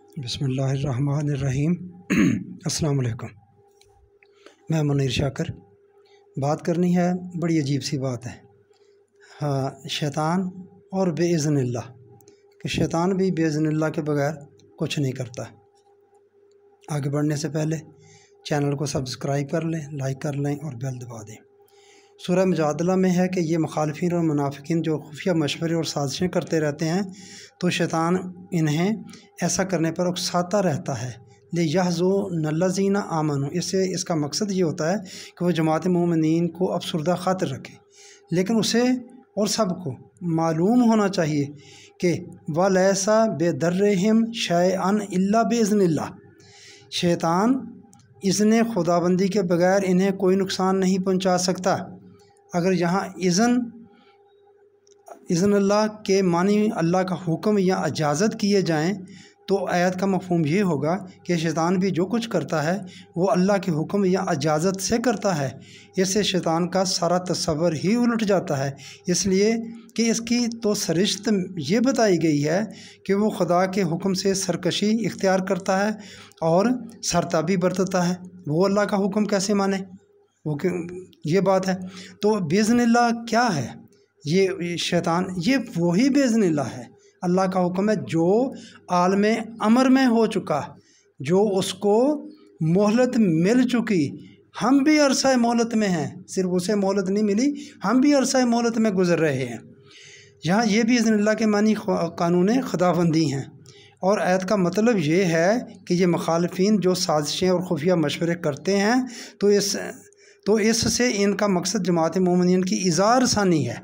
बिस्मिल्लाहिर्रहमानिर्रहीम। अस्सलाम वालेकुम। मैं मुनीर शाकर। बात करनी है, बड़ी अजीब सी बात है। हाँ, शैतान और बेइज़्निल्लाह कि शैतान भी बेइज़्निल्लाह के बगैर कुछ नहीं करता। आगे बढ़ने से पहले चैनल को सब्सक्राइब कर लें, लाइक कर लें और बेल दबा दें। सूरह मुजादला में है कि ये मुखालिफिन और मुनाफिकीन जो खुफिया मशवरे और साजिशें करते रहते हैं, तो शैतान इन्हें ऐसा करने पर उकसाता रहता है। ले यहज़ुनल्लज़ीना आमनू, इससे इसका मकसद ये होता है कि वो जमात मोमिनीन को अफसरदा खातिर रखे। लेकिन उसे और सबको मालूम होना चाहिए कि वलैसा बेदर्रिहिम शैअन इल्ला बिइज़्निल्लाह, शैतान इज़्ने खुदाबंदी के बगैर इन्हें कोई नुकसान नहीं पहुंचा सकता। अगर यहाँ इज़्न अल्लाह के मानी अल्लाह का हुक्म या इजाज़त किए जाएं, तो आयत का मफ़हूम ये होगा कि शैतान भी जो कुछ करता है वो अल्लाह के हुक्म या इजाज़त से करता है। इससे शैतान का सारा तस्वर ही उलट जाता है, इसलिए कि इसकी तो सरिश्त ये बताई गई है कि वो खुदा के हुक्म से सरकशी इख्तियार करता है और सरताबी बरतता है। वो अल्लाह का हुक्म कैसे माने, वो ये बात है। तो बिइज़्निल्लाह क्या है? ये शैतान ये वही बिइज़्निल्लाह है। अल्लाह का हुक्म है जो आलमे अमर में हो चुका, जो उसको मोहलत मिल चुकी। हम भी अरसा मोहलत में हैं, सिर्फ उसे मोहलत नहीं मिली, हम भी अरसा मोहलत में गुजर रहे हैं। यहाँ ये भी बिइज़्निल्लाह के मानी कानून खुदाबंदी हैं। और आयत का मतलब ये है कि ये मुखालिफिन जो साजिशें और खुफिया मशवरे करते हैं, तो इससे इनका मकसद जमात मोमिनीन की इज़ार सानी है।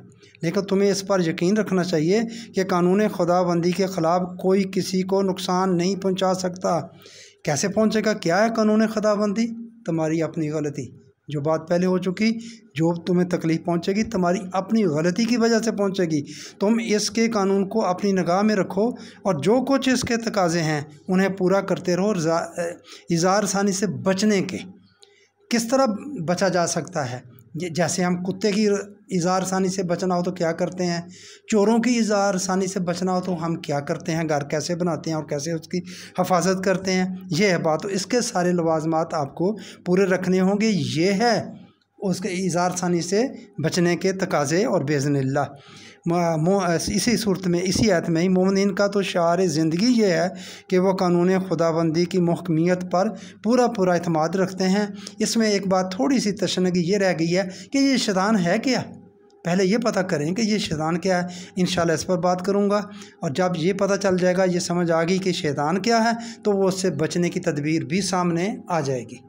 लेकिन तुम्हें इस पर यकीन रखना चाहिए कि कानून खुदाबंदी के ख़िलाफ़ कोई किसी को नुकसान नहीं पहुंचा सकता। कैसे पहुंचेगा? क्या है कानून खुदाबंदी? तुम्हारी अपनी गलती, जो बात पहले हो चुकी, जो तुम्हें तकलीफ़ पहुंचेगी तुम्हारी अपनी गलती की वजह से पहुंचेगी। तुम इसके कानून को अपनी निगाह में रखो और जो कुछ इसके तकाज़े हैं उन्हें पूरा करते रहो। इज़ार सानी से बचने के किस तरह बचा जा सकता है? जैसे हम कुत्ते की इज़ार सानी से बचना हो तो क्या करते हैं, चोरों की इज़ार सानी से बचना हो तो हम क्या करते हैं, घर कैसे बनाते हैं और कैसे उसकी हिफाजत करते हैं, ये है बात। तो इसके सारे लवाज़मात आपको पूरे रखने होंगे। ये है उसके इज़ार सानी से बचने के तकाज़े। और बिइज़्निल्लाह इसी सूरत में, इसी आयत में ही मोमिनीन का तो शार ज़िंदगी ये है कि वो कानून खुदाबंदी की मुहकमियत पर पूरा एतमाद रखते हैं। इसमें एक बात थोड़ी सी तशनगी ये रह गई है कि ये शैतान है क्या। पहले ये पता करें कि ये शैतान क्या है। इंशाल्लाह इस पर बात करूँगा, और जब ये पता चल जाएगा, ये समझ आ गई कि शैतान क्या है, तो वो उससे बचने की तदबीर भी सामने आ जाएगी।